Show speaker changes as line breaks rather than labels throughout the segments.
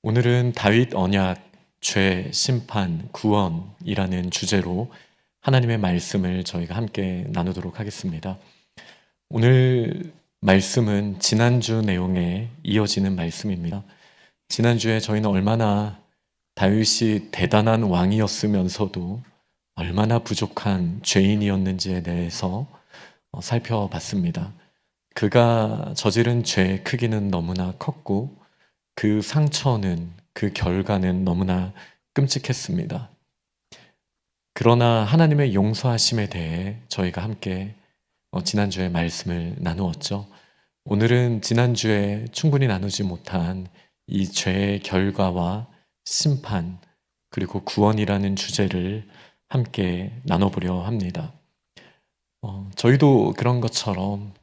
오늘은 다윗 언약, 죄, 심판, 구원이라는 주제로 하나님의 말씀을 저희가 함께 나누도록 하겠습니다. 오늘 말씀은 지난주 내용에 이어지는 말씀입니다. 지난주에 저희는 얼마나 다윗이 대단한 왕이었으면서도 얼마나 부족한 죄인이었는지에 대해서 살펴봤습니다. 그가 저지른 죄의 크기는 너무나 컸고 그 상처는, 그 결과는 너무나 끔찍했습니다. 그러나 하나님의 용서하심에 대해 저희가 함께 지난주에 말씀을 나누었죠. 오늘은 지난주에 충분히 나누지 못한 이 죄의 결과와 심판, 그리고 구원이라는 주제를 함께 나눠보려 합니다. 저희도 그런 것처럼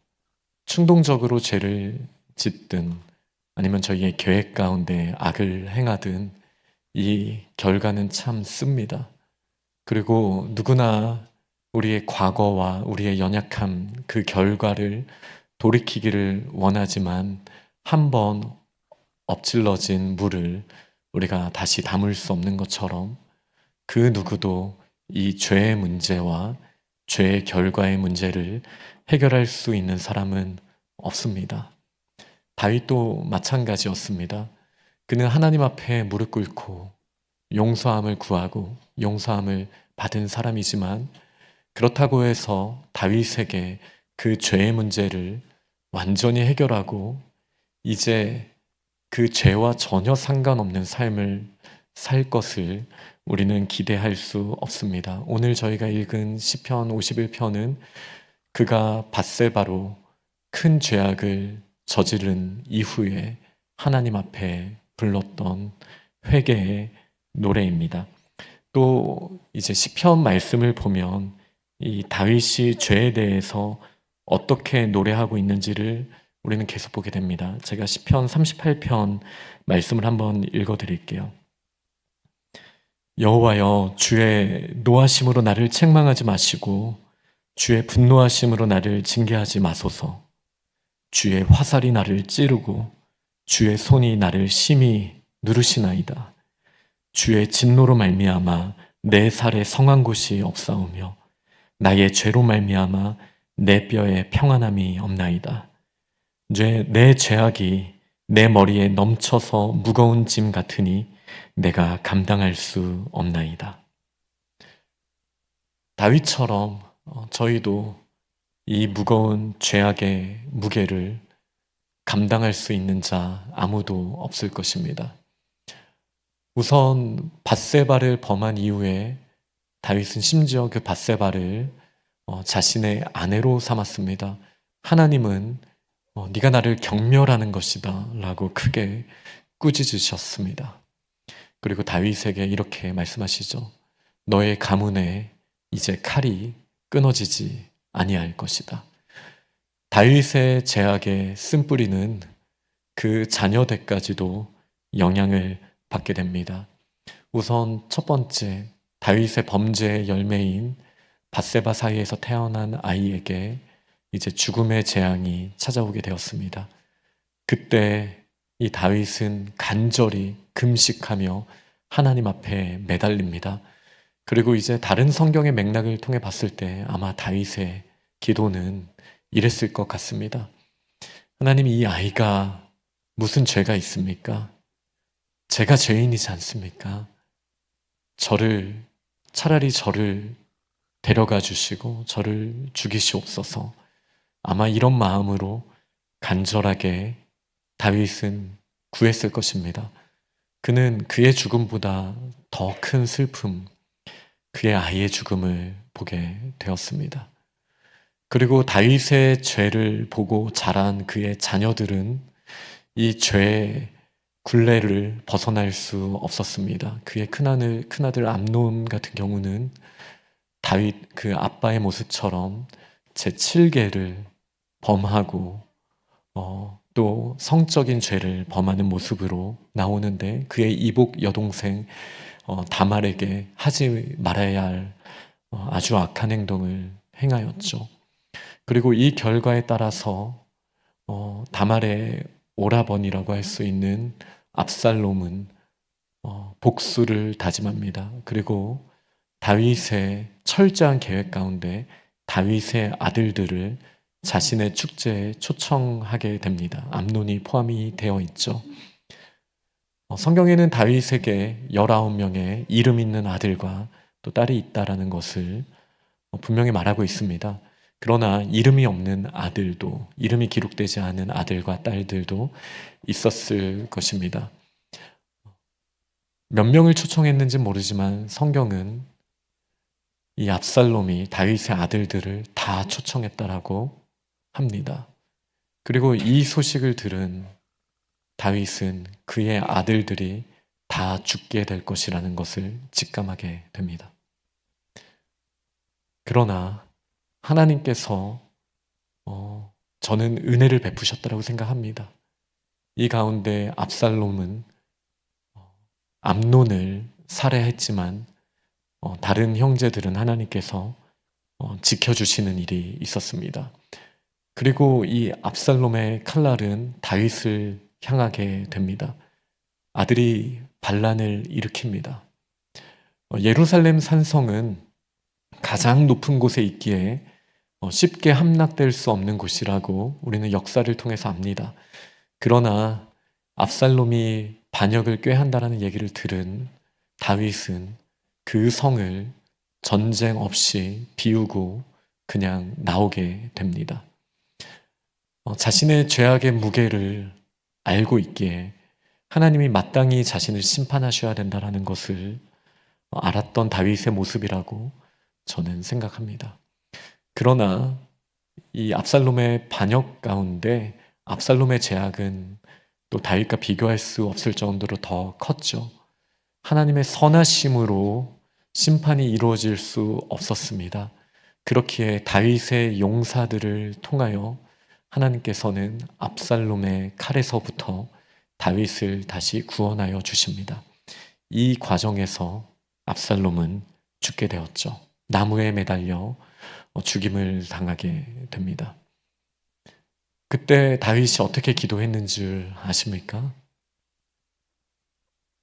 충동적으로 죄를 짓든 아니면 저희의 계획 가운데 악을 행하든 이 결과는 참 씁니다. 그리고 누구나 우리의 과거와 우리의 연약함, 그 결과를 돌이키기를 원하지만 한번 엎질러진 물을 우리가 다시 담을 수 없는 것처럼 그 누구도 이 죄의 문제와 죄의 결과의 문제를 해결할 수 있는 사람은 없습니다. 다윗도 마찬가지였습니다. 그는 하나님 앞에 무릎 꿇고 용서함을 구하고 용서함을 받은 사람이지만 그렇다고 해서 다윗에게 그 죄의 문제를 완전히 해결하고 이제 그 죄와 전혀 상관없는 삶을 살 것을 우리는 기대할 수 없습니다. 오늘 저희가 읽은 시편 51편은 그가 밧세바로 큰 죄악을 저지른 이후에 하나님 앞에 불렀던 회개의 노래입니다. 또 이제 시편 말씀을 보면 이 다윗이 죄에 대해서 어떻게 노래하고 있는지를 우리는 계속 보게 됩니다. 제가 시편 38편 말씀을 한번 읽어드릴게요. 여호와여, 주의 노하심으로 나를 책망하지 마시고 주의 분노하심으로 나를 징계하지 마소서. 주의 화살이 나를 찌르고 주의 손이 나를 심히 누르시나이다. 주의 진노로 말미암아 내 살에 성한 곳이 없사오며 나의 죄로 말미암아 내 뼈에 평안함이 없나이다. 내 죄악이 내 머리에 넘쳐서 무거운 짐 같으니 내가 감당할 수 없나이다. 다윗처럼 저희도 이 무거운 죄악의 무게를 감당할 수 있는 자 아무도 없을 것입니다. 우선 밧세바를 범한 이후에 다윗은 심지어 그 밧세바를 자신의 아내로 삼았습니다. 하나님은 네가 나를 경멸하는 것이다 라고 크게 꾸짖으셨습니다. 그리고 다윗에게 이렇게 말씀하시죠. 너의 가문에 이제 칼이 끊어지지 아니할 것이다. 다윗의 죄악의 쓴뿌리는 그 자녀들까지도 영향을 받게 됩니다. 우선 첫 번째, 다윗의 범죄의 열매인 밧세바 사이에서 태어난 아이에게 이제 죽음의 재앙이 찾아오게 되었습니다. 그때 이 다윗은 간절히 금식하며 하나님 앞에 매달립니다. 그리고 이제 다른 성경의 맥락을 통해 봤을 때 아마 다윗의 기도는 이랬을 것 같습니다. 하나님, 이 아이가 무슨 죄가 있습니까? 제가 죄인이지 않습니까? 차라리 저를 데려가 주시고 저를 죽이시옵소서. 아마 이런 마음으로 간절하게 다윗은 구했을 것입니다. 그는 그의 죽음보다 더 큰 슬픔, 그의 아이의 죽음을 보게 되었습니다. 그리고 다윗의 죄를 보고 자란 그의 자녀들은 이 죄의 굴레를 벗어날 수 없었습니다. 그의 큰아들 암논 같은 경우는 다윗 그 아빠의 모습처럼 제7계를 범하고 또 성적인 죄를 범하는 모습으로 나오는데 그의 이복 여동생 다말에게 하지 말아야 할 아주 악한 행동을 행하였죠. 그리고 이 결과에 따라서 다말의 오라버니라고 할 수 있는 압살롬은 복수를 다짐합니다. 그리고 다윗의 철저한 계획 가운데 다윗의 아들들을 자신의 축제에 초청하게 됩니다. 암논이 포함이 되어 있죠. 성경에는 다윗에게 19명의 이름 있는 아들과 또 딸이 있다라는 것을 분명히 말하고 있습니다. 그러나 이름이 없는 아들도, 이름이 기록되지 않은 아들과 딸들도 있었을 것입니다. 몇 명을 초청했는지 모르지만 성경은 이 압살롬이 다윗의 아들들을 다 초청했다라고 합니다. 그리고 이 소식을 들은 다윗은 그의 아들들이 다 죽게 될 것이라는 것을 직감하게 됩니다. 그러나 하나님께서 저는 은혜를 베푸셨다고 생각합니다. 이 가운데 압살롬은 암논을 살해했지만 다른 형제들은 하나님께서 지켜주시는 일이 있었습니다. 그리고 이 압살롬의 칼날은 다윗을 향하게 됩니다. 아들이 반란을 일으킵니다. 예루살렘 산성은 가장 높은 곳에 있기에 쉽게 함락될 수 없는 곳이라고 우리는 역사를 통해서 압니다. 그러나 압살롬이 반역을 꾀한다라는 얘기를 들은 다윗은 그 성을 전쟁 없이 비우고 그냥 나오게 됩니다. 자신의 죄악의 무게를 알고 있기에 하나님이 마땅히 자신을 심판하셔야 된다는 것을 알았던 다윗의 모습이라고 저는 생각합니다. 그러나 이 압살롬의 반역 가운데 압살롬의 죄악은 또 다윗과 비교할 수 없을 정도로 더 컸죠. 하나님의 선하심으로 심판이 이루어질 수 없었습니다. 그렇기에 다윗의 용사들을 통하여 하나님께서는 압살롬의 칼에서부터 다윗을 다시 구원하여 주십니다. 이 과정에서 압살롬은 죽게 되었죠. 나무에 매달려 죽임을 당하게 됩니다. 그때 다윗이 어떻게 기도했는 줄 아십니까?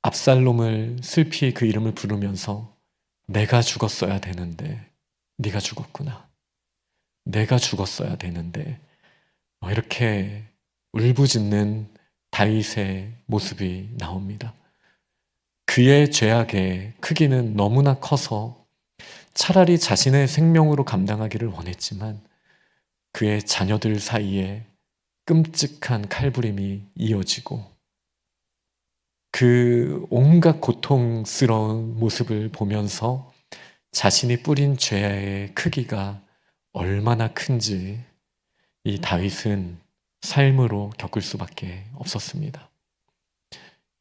압살롬을 슬피 그 이름을 부르면서 내가 죽었어야 되는데 네가 죽었구나. 내가 죽었어야 되는데 이렇게 울부짖는 다윗의 모습이 나옵니다. 그의 죄악의 크기는 너무나 커서 차라리 자신의 생명으로 감당하기를 원했지만 그의 자녀들 사이에 끔찍한 칼부림이 이어지고 그 온갖 고통스러운 모습을 보면서 자신이 뿌린 죄의 크기가 얼마나 큰지 이 다윗은 삶으로 겪을 수밖에 없었습니다.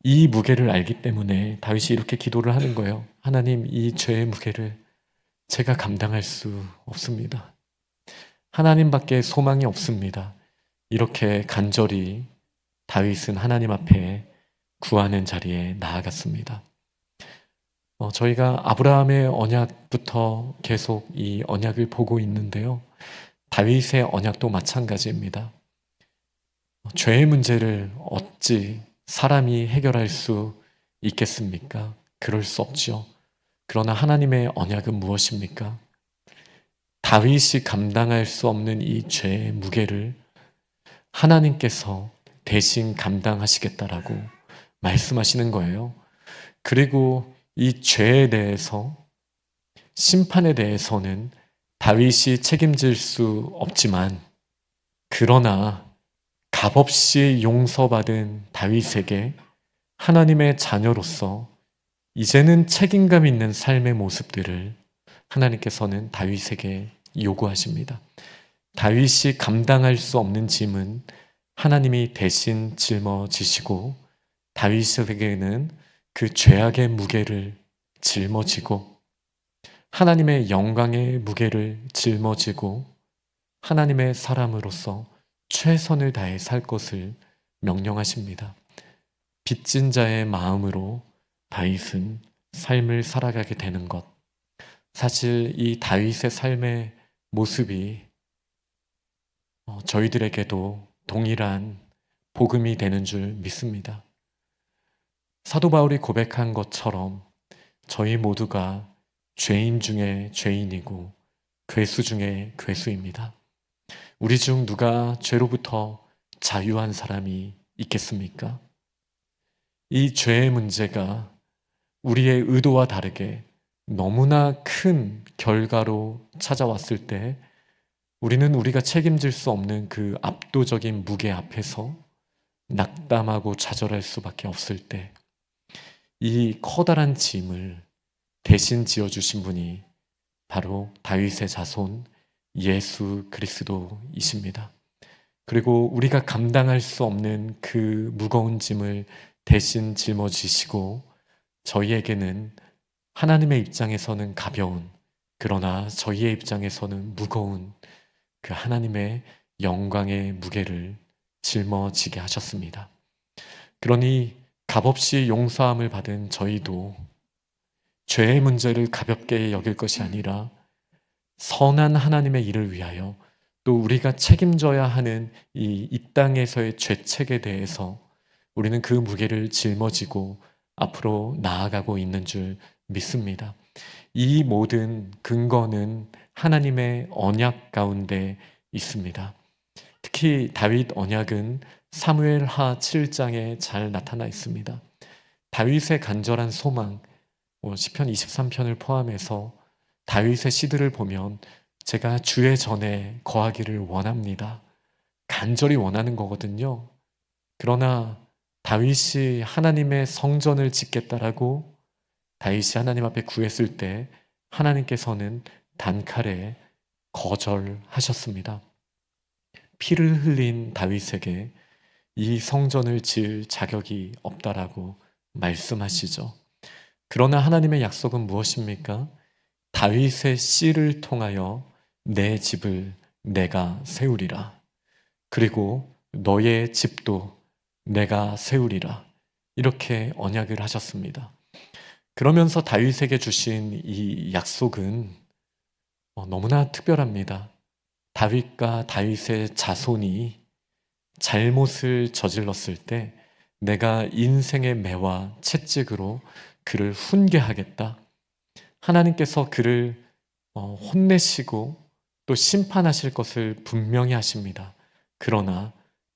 이 무게를 알기 때문에 다윗이 이렇게 기도를 하는 거예요. 하나님, 이 죄의 무게를 제가 감당할 수 없습니다. 하나님밖에 소망이 없습니다. 이렇게 간절히 다윗은 하나님 앞에 구하는 자리에 나아갔습니다. 저희가 아브라함의 언약부터 계속 이 언약을 보고 있는데요. 다윗의 언약도 마찬가지입니다. 죄의 문제를 어찌 사람이 해결할 수 있겠습니까? 그럴 수 없죠. 그러나 하나님의 언약은 무엇입니까? 다윗이 감당할 수 없는 이 죄의 무게를 하나님께서 대신 감당하시겠다라고 말씀하시는 거예요. 그리고 이 죄에 대해서, 심판에 대해서는 다윗이 책임질 수 없지만, 그러나 값없이 용서받은 다윗에게 하나님의 자녀로서 이제는 책임감 있는 삶의 모습들을 하나님께서는 다윗에게 요구하십니다. 다윗이 감당할 수 없는 짐은 하나님이 대신 짊어지시고 다윗에게는 그 죄악의 무게를 짊어지고 하나님의 영광의 무게를 짊어지고 하나님의 사람으로서 최선을 다해 살 것을 명령하십니다. 빚진 자의 마음으로 다윗은 삶을 살아가게 되는 것, 사실 이 다윗의 삶의 모습이 저희들에게도 동일한 복음이 되는 줄 믿습니다. 사도 바울이 고백한 것처럼 저희 모두가 죄인 중에 죄인이고 괴수 중에 괴수입니다. 우리 중 누가 죄로부터 자유한 사람이 있겠습니까? 이 죄의 문제가 우리의 의도와 다르게 너무나 큰 결과로 찾아왔을 때 우리는 우리가 책임질 수 없는 그 압도적인 무게 앞에서 낙담하고 좌절할 수밖에 없을 때 이 커다란 짐을 대신 지어주신 분이 바로 다윗의 자손 예수 그리스도이십니다. 그리고 우리가 감당할 수 없는 그 무거운 짐을 대신 짊어지시고 저희에게는 하나님의 입장에서는 가벼운, 그러나 저희의 입장에서는 무거운 그 하나님의 영광의 무게를 짊어지게 하셨습니다. 그러니 값없이 용서함을 받은 저희도 죄의 문제를 가볍게 여길 것이 아니라 선한 하나님의 일을 위하여 또 우리가 책임져야 하는 이 땅에서의 죄책에 대해서 우리는 그 무게를 짊어지고 앞으로 나아가고 있는 줄 믿습니다. 이 모든 근거는 하나님의 언약 가운데 있습니다. 특히 다윗 언약은 사무엘하 7장에 잘 나타나 있습니다. 다윗의 간절한 소망, 시편 23편을 포함해서 다윗의 시들을 보면 제가 주의 전에 거하기를 원합니다. 간절히 원하는 거거든요. 그러나 다윗이 하나님의 성전을 짓겠다라고 다윗이 하나님 앞에 구했을 때 하나님께서는 단칼에 거절하셨습니다. 피를 흘린 다윗에게 이 성전을 지을 자격이 없다라고 말씀하시죠. 그러나 하나님의 약속은 무엇입니까? 다윗의 씨를 통하여 내 집을 내가 세우리라. 그리고 너의 집도 내가 세우리라. 이렇게 언약을 하셨습니다. 그러면서 다윗에게 주신 이 약속은 너무나 특별합니다. 다윗과 다윗의 자손이 잘못을 저질렀을 때 내가 인생의 매와 채찍으로 그를 훈계하겠다. 하나님께서 그를 혼내시고 또 심판하실 것을 분명히 하십니다. 그러나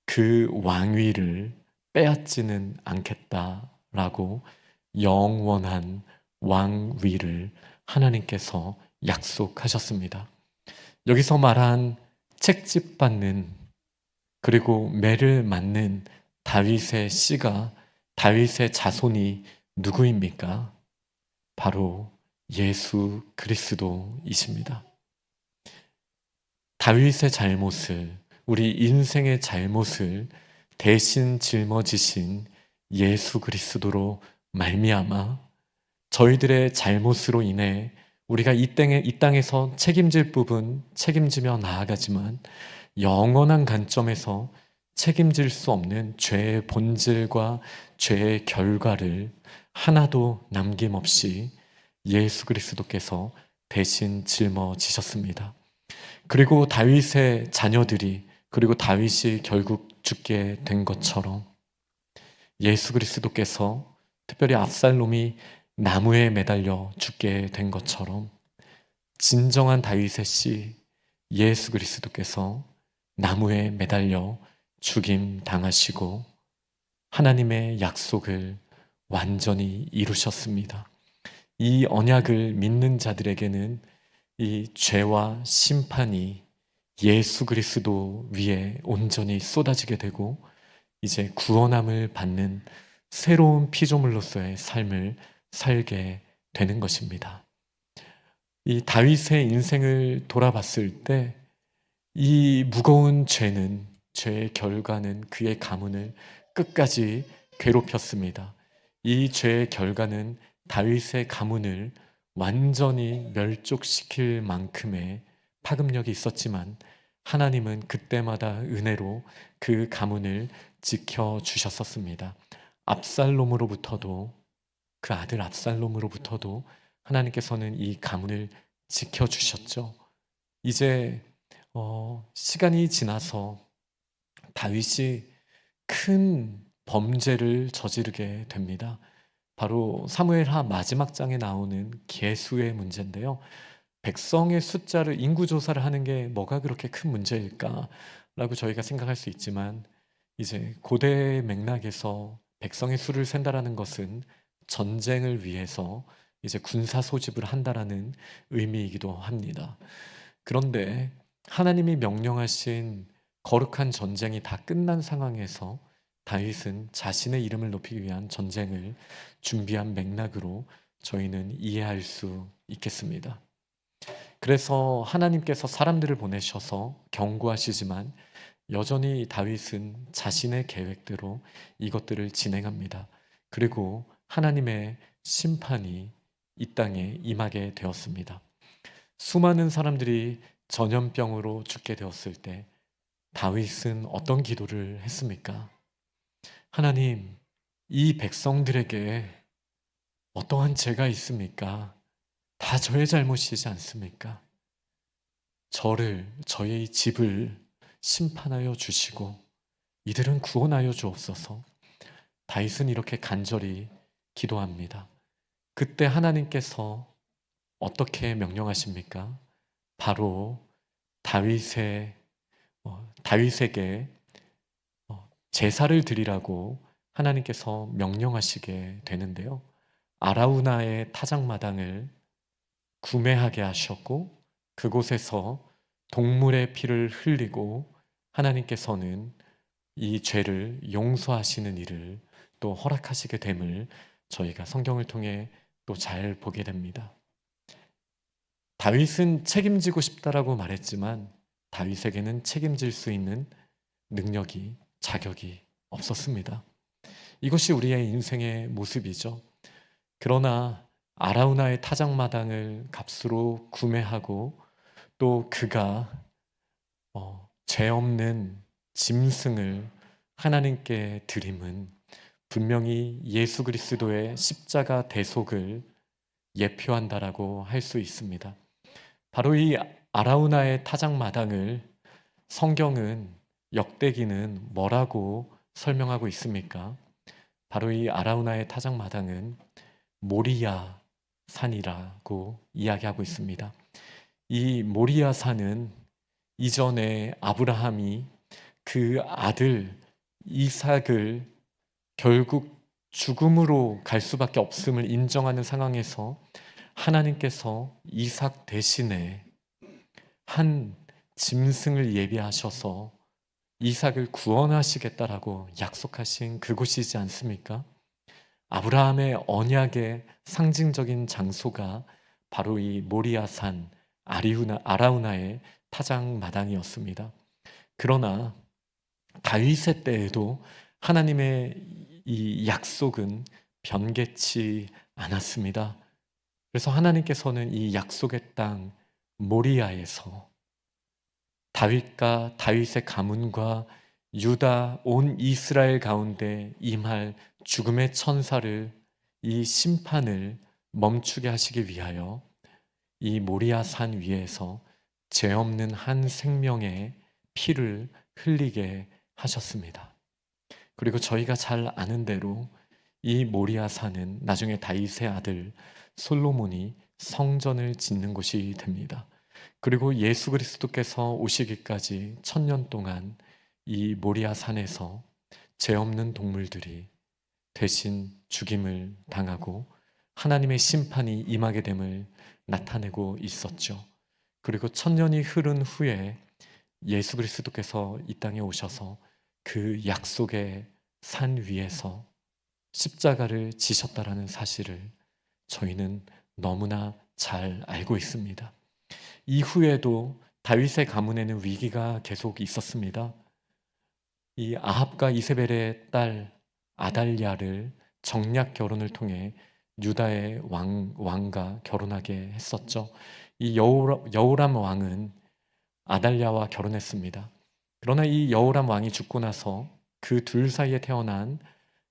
그 왕위를 빼앗지는 않겠다라고 영원한 왕위를 하나님께서 약속하셨습니다. 여기서 말한 책찍받는 그리고 매를 맞는 다윗의 씨가 다윗의 자손이 누구입니까? 바로 예수 그리스도이십니다. 다윗의 잘못을, 우리 인생의 잘못을 대신 짊어지신 예수 그리스도로 말미암아 저희들의 잘못으로 인해 우리가 이 땅에서 책임질 부분 책임지며 나아가지만 영원한 관점에서 책임질 수 없는 죄의 본질과 죄의 결과를 하나도 남김없이 예수 그리스도께서 대신 짊어지셨습니다. 그리고 다윗의 자녀들이 그리고 다윗이 결국 죽게 된 것처럼 예수 그리스도께서 특별히 압살롬이 나무에 매달려 죽게 된 것처럼 진정한 다윗의 씨 예수 그리스도께서 나무에 매달려 죽임 당하시고 하나님의 약속을 완전히 이루셨습니다. 이 언약을 믿는 자들에게는 이 죄와 심판이 예수 그리스도 위에 온전히 쏟아지게 되고 이제 구원함을 받는 새로운 피조물로서의 삶을 살게 되는 것입니다. 이 다윗의 인생을 돌아봤을 때 이 무거운 죄는, 죄의 결과는 그의 가문을 끝까지 괴롭혔습니다. 이 죄의 결과는 다윗의 가문을 완전히 멸족시킬 만큼의 파급력이 있었지만 하나님은 그때마다 은혜로 그 가문을 지켜주셨었습니다. 압살롬으로부터도, 그 아들 압살롬으로부터도 하나님께서는 이 가문을 지켜주셨죠. 이제 시간이 지나서 다윗이 큰 범죄를 저지르게 됩니다. 바로 사무엘하 마지막 장에 나오는 계수의 문제인데요. 백성의 숫자를 인구 조사를 하는 게 뭐가 그렇게 큰 문제일까라고 저희가 생각할 수 있지만, 이제 고대 맥락에서 백성의 수를 센다라는 것은 전쟁을 위해서 이제 군사 소집을 한다라는 의미이기도 합니다. 그런데 하나님이 명령하신 거룩한 전쟁이 다 끝난 상황에서 다윗은 자신의 이름을 높이기 위한 전쟁을 준비한 맥락으로 저희는 이해할 수 있겠습니다. 그래서 하나님께서 사람들을 보내셔서 경고하시지만 여전히 다윗은 자신의 계획대로 이것들을 진행합니다. 그리고 하나님의 심판이 이 땅에 임하게 되었습니다. 수많은 사람들이 전염병으로 죽게 되었을 때 다윗은 어떤 기도를 했습니까? 하나님, 이 백성들에게 어떠한 죄가 있습니까? 다 저의 잘못이지 않습니까? 저의 집을 심판하여 주시고 이들은 구원하여 주옵소서. 다윗은 이렇게 간절히 기도합니다. 그때 하나님께서 어떻게 명령하십니까? 바로 다윗에게 제사를 드리라고 하나님께서 명령하시게 되는데요. 아라우나의 타작마당을 구매하게 하셨고 그곳에서 동물의 피를 흘리고 하나님께서는 이 죄를 용서하시는 일을 또 허락하시게 됨을 저희가 성경을 통해 또 잘 보게 됩니다. 다윗은 책임지고 싶다라고 말했지만 다윗에게는 책임질 수 있는 능력이, 자격이 없었습니다. 이것이 우리의 인생의 모습이죠. 그러나 아라우나의 타작마당을 값으로 구매하고 또 그가 죄 없는 짐승을 하나님께 드림은 분명히 예수 그리스도의 십자가 대속을 예표한다라고 할 수 있습니다. 바로 이 아라우나의 타작마당을 성경은, 역대기는 뭐라고 설명하고 있습니까? 바로 이 아라우나의 타작마당은 모리아 산이라고 이야기하고 있습니다. 이 모리아 산은 이전에 아브라함이 그 아들 이삭을 결국 죽음으로 갈 수밖에 없음을 인정하는 상황에서 하나님께서 이삭 대신에 한 짐승을 예비하셔서 이삭을 구원하시겠다라고 약속하신 그곳이지 않습니까? 아브라함의 언약의 상징적인 장소가 바로 이 모리아산 아라우나의 타작마당이었습니다. 그러나 다윗의 때에도 하나님의 이 약속은 변개치 않았습니다. 그래서 하나님께서는 이 약속의 땅 모리아에서 다윗과 다윗의 가문과 유다 온 이스라엘 가운데 임할 죽음의 천사를, 이 심판을 멈추게 하시기 위하여 이 모리아 산 위에서 죄 없는 한 생명의 피를 흘리게 하셨습니다. 그리고 저희가 잘 아는 대로 이 모리아 산은 나중에 다윗의 아들 솔로몬이 성전을 짓는 곳이 됩니다. 그리고 예수 그리스도께서 오시기까지 1000년 동안 이 모리아 산에서 죄 없는 동물들이 대신 죽임을 당하고 하나님의 심판이 임하게 됨을 나타내고 있었죠. 그리고 1000년이 흐른 후에 예수 그리스도께서 이 땅에 오셔서 그 약속의 산 위에서 십자가를 지셨다라는 사실을 저희는 너무나 잘 알고 있습니다. 이후에도 다윗의 가문에는 위기가 계속 있었습니다. 이 아합과 이세벨의 딸 아달랴를 정략 결혼을 통해 유다의 왕과 결혼하게 했었죠. 이 여호람 왕은 아달랴와 결혼했습니다. 그러나 이 여호람 왕이 죽고 나서 그 둘 사이에 태어난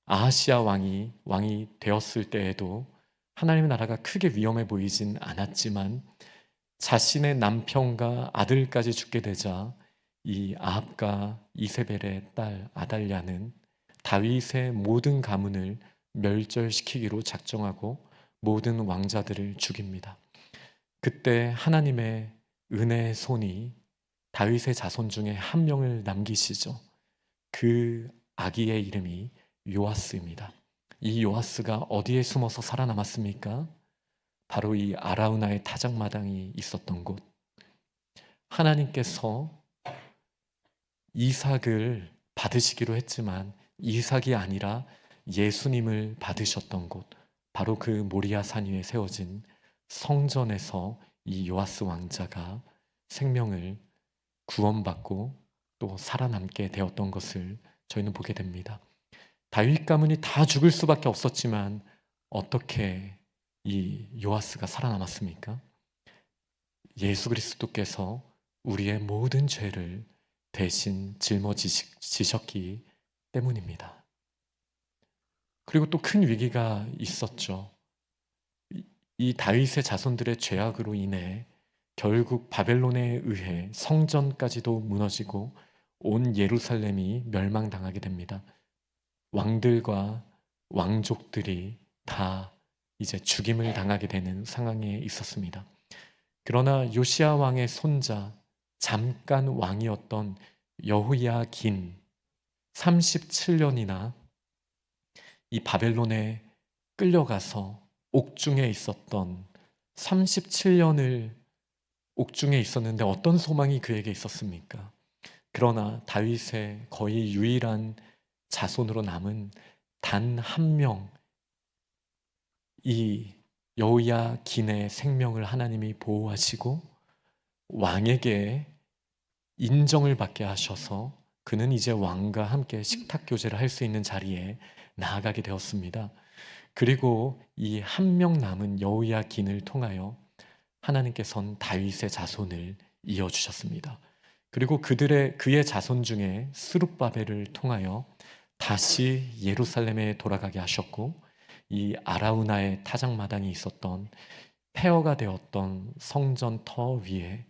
아하시아 왕이 되었을 때에도 하나님의 나라가 크게 위험해 보이진 않았지만 자신의 남편과 아들까지 죽게 되자 이 아합과 이세벨의 딸 아달랴는 다윗의 모든 가문을 멸절시키기로 작정하고 모든 왕자들을 죽입니다. 그때 하나님의 은혜의 손이 다윗의 자손 중에 한 명을 남기시죠. 그 아기의 이름이 요아스입니다. 이 요아스가 어디에 숨어서 살아남았습니까? 바로 이 아라우나의 타작마당이 있었던 곳. 하나님께서 이삭을 받으시기로 했지만 이삭이 아니라 예수님을 받으셨던 곳, 바로 그 모리아 산 위에 세워진 성전에서 이 요아스 왕자가 생명을 구원받고 또 살아남게 되었던 것을 저희는 보게 됩니다. 다윗 가문이 다 죽을 수밖에 없었지만 어떻게 이 요아스가 살아남았습니까? 예수 그리스도께서 우리의 모든 죄를 대신 짊어지셨기 때문입니다. 그리고 또 큰 위기가 있었죠. 이 다윗의 자손들의 죄악으로 인해 결국 바벨론에 의해 성전까지도 무너지고 온 예루살렘이 멸망당하게 됩니다. 왕들과 왕족들이 다 이제 죽임을 당하게 되는 상황에 있었습니다. 그러나 요시야 왕의 손자, 잠깐 왕이었던 여호야긴 37년이나 이 바벨론에 끌려가서 옥중에 있었던 37년을 옥중에 있었는데 어떤 소망이 그에게 있었습니까? 그러나 다윗의 거의 유일한 자손으로 남은 단 한 명, 이 여호야긴의 생명을 하나님이 보호하시고 왕에게 인정을 받게 하셔서 그는 이제 왕과 함께 식탁 교제를 할 수 있는 자리에 나아가게 되었습니다. 그리고 이 한 명 남은 여호야긴을 통하여 하나님께서는 다윗의 자손을 이어주셨습니다. 그리고 그의 자손 중에 스룹바벨을 통하여 다시 예루살렘에 돌아가게 하셨고 이 아라우나의 타작마당이 있었던 폐허가 되었던 성전 터 위에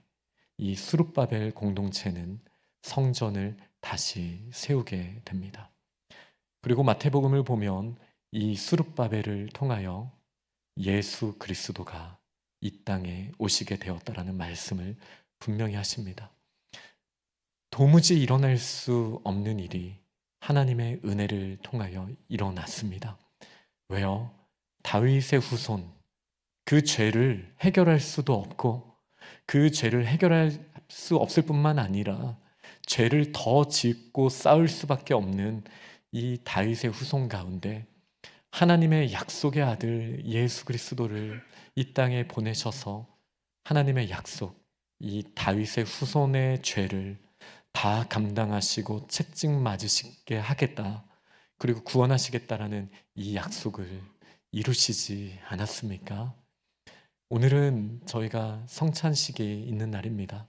이 스룹바벨 공동체는 성전을 다시 세우게 됩니다. 그리고 마태복음을 보면 이 스룹바벨을 통하여 예수 그리스도가 이 땅에 오시게 되었다라는 말씀을 분명히 하십니다. 도무지 일어날 수 없는 일이 하나님의 은혜를 통하여 일어났습니다. 왜요? 다윗의 후손, 그 죄를 해결할 수도 없고 그 죄를 해결할 수 없을 뿐만 아니라 죄를 더 짓고 싸울 수밖에 없는 이 다윗의 후손 가운데 하나님의 약속의 아들 예수 그리스도를 이 땅에 보내셔서 하나님의 약속, 이 다윗의 후손의 죄를 다 감당하시고 채찍 맞으시게 하겠다, 그리고 구원하시겠다라는 이 약속을 이루시지 않았습니까? 오늘은 저희가 성찬식이 있는 날입니다.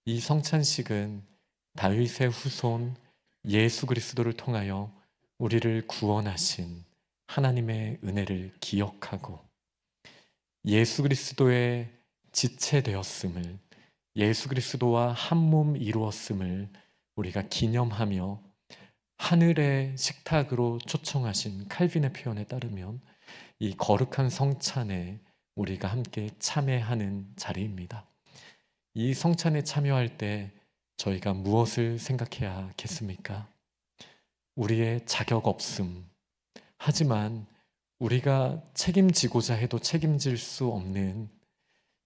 이 성찬식은 다윗의 후손 예수 그리스도를 통하여 우리를 구원하신 하나님의 은혜를 기억하고 예수 그리스도의 지체되었음을, 예수 그리스도와 한 몸 이루었음을 우리가 기념하며 하늘의 식탁으로 초청하신 칼빈의 표현에 따르면 이 거룩한 성찬에 우리가 함께 참여하는 자리입니다. 이 성찬에 참여할 때 저희가 무엇을 생각해야겠습니까? 우리의 자격 없음, 하지만 우리가 책임지고자 해도 책임질 수 없는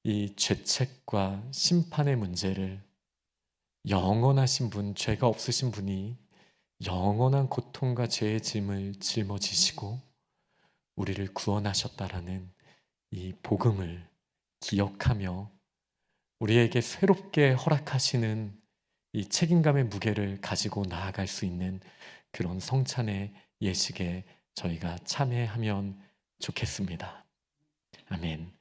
이 죄책과 심판의 문제를 영원하신 분, 죄가 없으신 분이 영원한 고통과 죄의 짐을 짊어지시고 우리를 구원하셨다라는 이 복음을 기억하며 우리에게 새롭게 허락하시는 이 책임감의 무게를 가지고 나아갈 수 있는 그런 성찬의 예식에 저희가 참여하면 좋겠습니다. 아멘.